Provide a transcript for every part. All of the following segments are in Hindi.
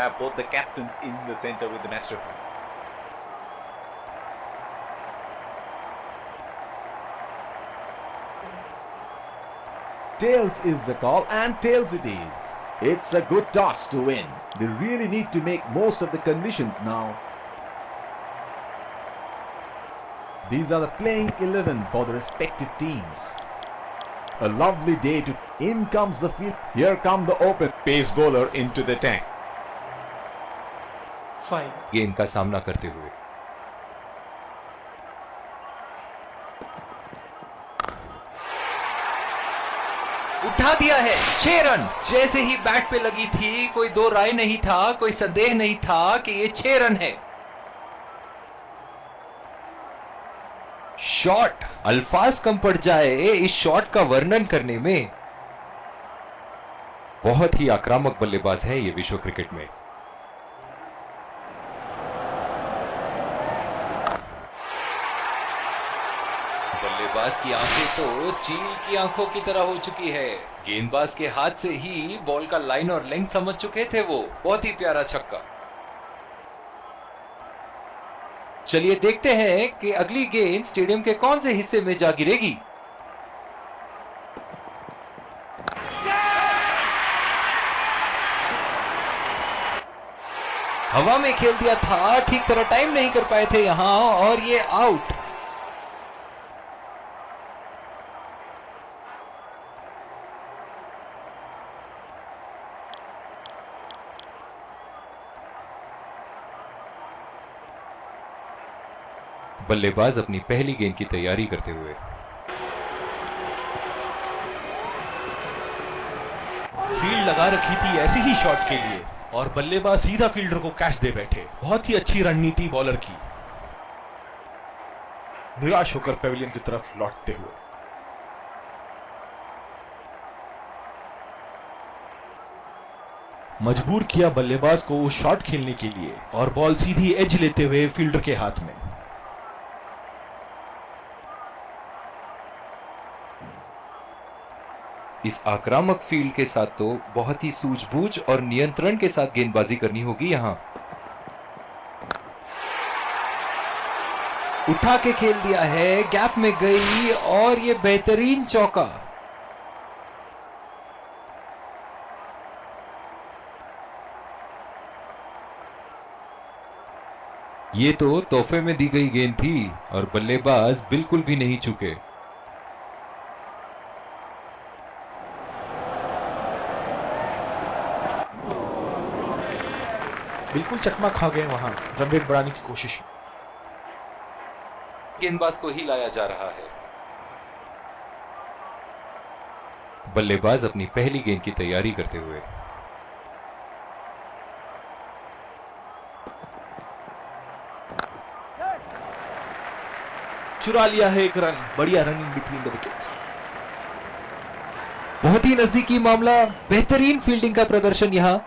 have both the captains in the center with the match referee. Tails is the call, and tails it is. It's a good toss to win. They really need to make most of the conditions now. These are the playing 11 for the respective teams. A lovely day to... In comes the field. Here come the open Pace bowler into the tank. Fine. गेंद का सामना करते हुए उठा दिया है 6 रन। जैसे ही बैट पे लगी थी कोई दो राय नहीं था, कोई संदेह नहीं था कि ये 6 रन है। शॉट, अल्फाज कम पड़ जाए इस शॉट का वर्णन करने में। बहुत ही आक्रामक बल्लेबाज है ये विश्व क्रिकेट में। बल्लेबाज की आंखें तो चील की आंखों की तरह हो चुकी है। गेंदबाज के हाथ से ही बॉल का लाइन और लेंथ समझ चुके थे वो। बहुत ही प्यारा छक्का। चलिए देखते हैं कि अगली गेंद स्टेडियम के कौन से हिस्से में जा गिरेगी। हवा में खेल दिया था, ठीक तरह टाइम नहीं कर पाए थे यहां और ये आउट। बल्लेबाज अपनी पहली गेंद की तैयारी करते हुए फील्ड लगा रखी थी ऐसे ही शॉट के लिए और बल्लेबाज सीधा फील्डर को कैच दे बैठे। बहुत ही अच्छी रणनीति बॉलर की। निराश होकर पेविलियन की तरफ लौटते हुए मजबूर किया बल्लेबाज को उस शॉट खेलने के लिए और बॉल सीधी एज लेते हुए फील्डर के हाथ में। इस आक्रामक फील्ड के साथ तो बहुत ही सूझबूझ और नियंत्रण के साथ गेंदबाजी करनी होगी यहां। उठा के खेल दिया है, गैप में गई और ये बेहतरीन चौका। ये तो तोहफे में दी गई गेंद थी और बल्लेबाज बिल्कुल भी नहीं चूके। बिल्कुल चकमा खा गए वहां रन रेट बढ़ाने की कोशिश में। गेंदबाज को ही लाया जा रहा है। बल्लेबाज अपनी पहली गेंद की तैयारी करते हुए चुरा लिया है एक रन। बढ़िया रनिंग बिटवीन द विकेट्स। बहुत ही नजदीकी मामला। बेहतरीन फील्डिंग का प्रदर्शन यहां।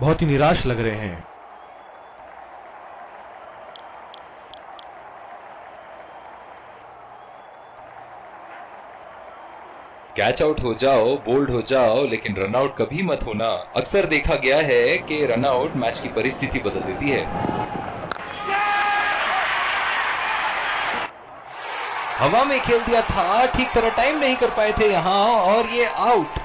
बहुत ही निराश लग रहे हैं। कैच आउट हो जाओ, बोल्ड हो जाओ, लेकिन रन आउट कभी मत होना। अक्सर देखा गया है कि रन आउट मैच की परिस्थिति बदल देती है। हवा में खेल दिया था, ठीक तरह टाइम नहीं कर पाए थे यहां और ये आउट।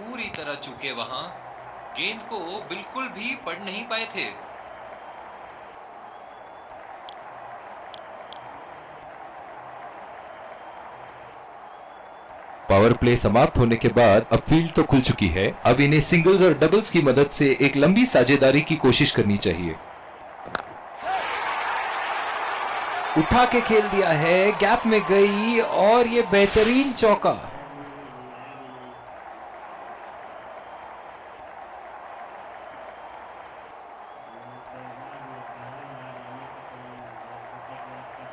पूरी तरह चूके वहां, गेंद को बिल्कुल भी पढ़ नहीं पाए थे। पावर प्ले समाप्त होने के बाद अब फील्ड तो खुल चुकी है। अब इन्हें सिंगल्स और डबल्स की मदद से एक लंबी साझेदारी की कोशिश करनी चाहिए। उठा के खेल दिया है, गैप में गई और ये बेहतरीन चौका।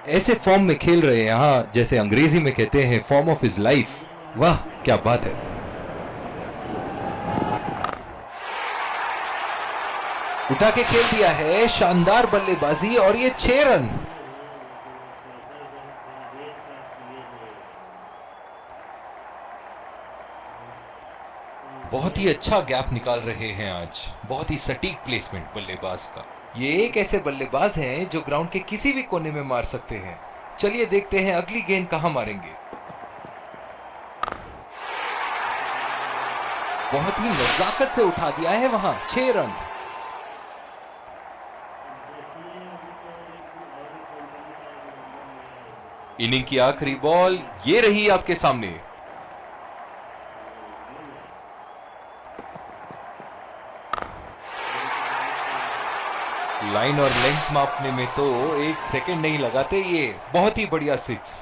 ऐसे फॉर्म में खेल रहे हैं यहां, जैसे अंग्रेजी में कहते हैं फॉर्म ऑफ हिज लाइफ। वाह क्या बात है। उठा के खेल दिया है, शानदार बल्लेबाजी और ये 6 रन। बहुत ही अच्छा गैप निकाल रहे हैं आज, बहुत ही सटीक प्लेसमेंट बल्लेबाज का। ये एक ऐसे बल्लेबाज हैं जो ग्राउंड के किसी भी कोने में मार सकते हैं। चलिए देखते हैं अगली गेंद कहां मारेंगे। बहुत ही नजाकत से उठा दिया है वहां, 6 रन। इनिंग की आखिरी बॉल ये रही आपके सामने। लाइन और लेंथ मापने में तो 1 सेकंड नहीं लगाते ये। बहुत ही बढ़िया 6।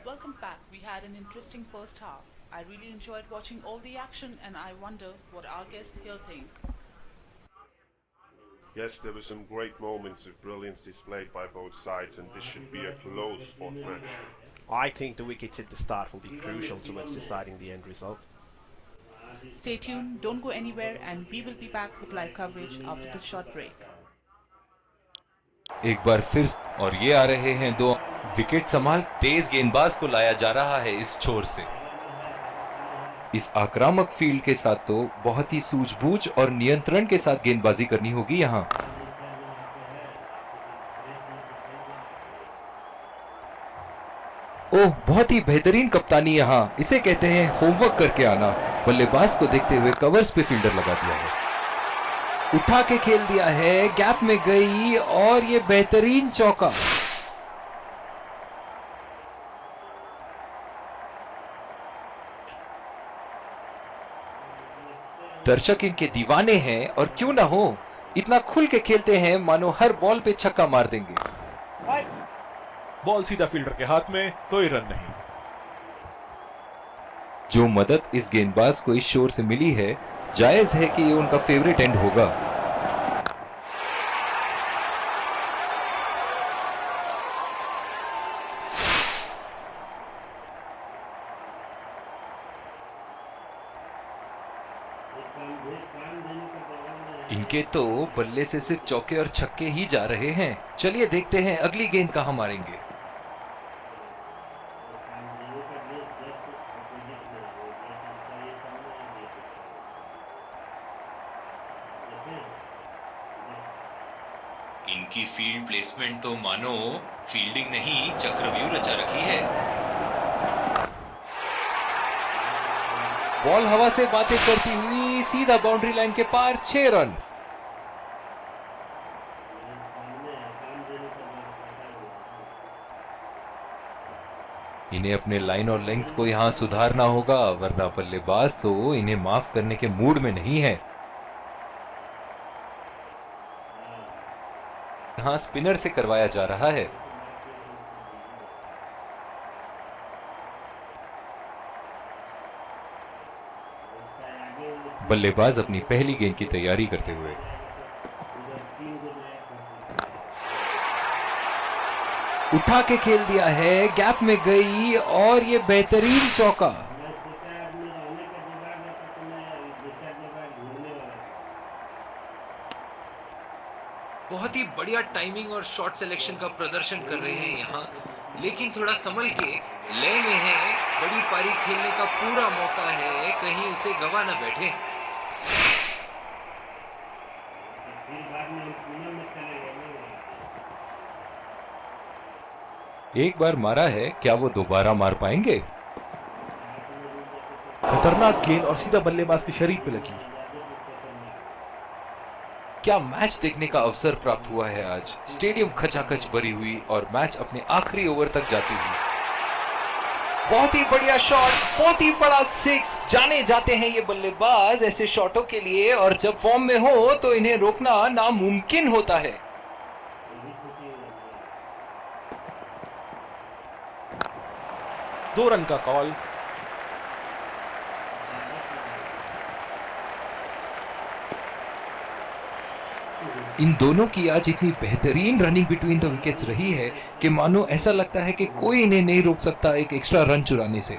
Welcome back. We had an interesting first half. I really enjoyed watching all the action and I wonder what our guests here think. Yes, there were some great moments of brilliance displayed by both sides, and this should be a close fought match. I think the wickets at the start will be crucial towards deciding the end result. Stay tuned, don't go anywhere, and we will be back with live coverage after this short break. एक बार फिर और ये आ रहे हैं 2 विकेट संभाल। तेज गेंदबाज को लाया जा रहा है इस छोर से। इस आक्रामक फील्ड के साथ तो बहुत ही सूझबूझ और नियंत्रण के साथ गेंदबाजी करनी होगी यहां। ओह, बहुत ही बेहतरीन कप्तानी यहां। इसे कहते हैं होमवर्क करके आना। बल्लेबाज को देखते हुए कवर्स पे फील्डर लगा दिया है। उठा के खेल दिया है, गैप में गई और ये बेहतरीन चौका। दर्शक इनके दीवाने हैं और क्यों ना हो, इतना खुल के खेलते हैं मानो हर बॉल पे छक्का मार देंगे। बॉल सीधा फील्डर के हाथ में, कोई रन नहीं। जो मदद इस गेंदबाज को इस शोर से मिली है, जायज है कि ये उनका फेवरेट एंड होगा। इनके तो बल्ले से सिर्फ चौके और छक्के ही जा रहे हैं। चलिए देखते हैं अगली गेंद कहां मारेंगे। इनकी फील्ड प्लेसमेंट तो मानो फील्डिंग नहीं चक्रव्यूह रचा रखी है। बॉल हवा से बातें करती हुई सीधा बाउंड्री लाइन के पार, 6 रन। इन्हें अपने लाइन और लेंथ को यहां सुधारना होगा, वरना बल्लेबाज तो इन्हें माफ करने के मूड में नहीं है। यहां स्पिनर से करवाया जा रहा है। बल्लेबाज अपनी पहली गेंद की तैयारी करते हुए। उठा के खेल दिया है, गैप में गई और ये बेहतरीन चौका। बहुत ही बढ़िया टाइमिंग और शॉट सिलेक्शन का प्रदर्शन कर रहे हैं यहाँ, लेकिन थोड़ा संभल के लय में है। बड़ी पारी खेलने का पूरा मौका है, कहीं उसे गवा न बैठे। एक बार मारा है, क्या वो दोबारा मार पाएंगे? खतरनाक गेंद और सीधा बल्लेबाज के शरीर पे लगी। क्या मैच देखने का अवसर प्राप्त हुआ है आज। स्टेडियम खचाखच भरी हुई और मैच अपने आखिरी ओवर तक जाती हुई। बहुत ही बढ़िया शॉट, बहुत ही बड़ा 6। जाने जाते हैं ये बल्लेबाज ऐसे शॉटों के लिए, और जब फॉर्म में हो तो इन्हें रोकना नामुमकिन होता है। दो रन का कॉल। इन दोनों की आज इतनी बेहतरीन रनिंग बिटवीन द विकेट्स रही है कि मानो ऐसा लगता है कि कोई इन्हें नहीं रोक सकता एक एक्स्ट्रा रन चुराने से।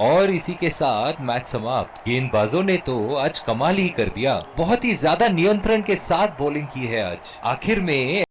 और इसी के साथ मैच समाप्त। गेंदबाजों ने तो आज कमाल ही कर दिया, बहुत ही ज्यादा नियंत्रण के साथ बॉलिंग की है आज। आखिर में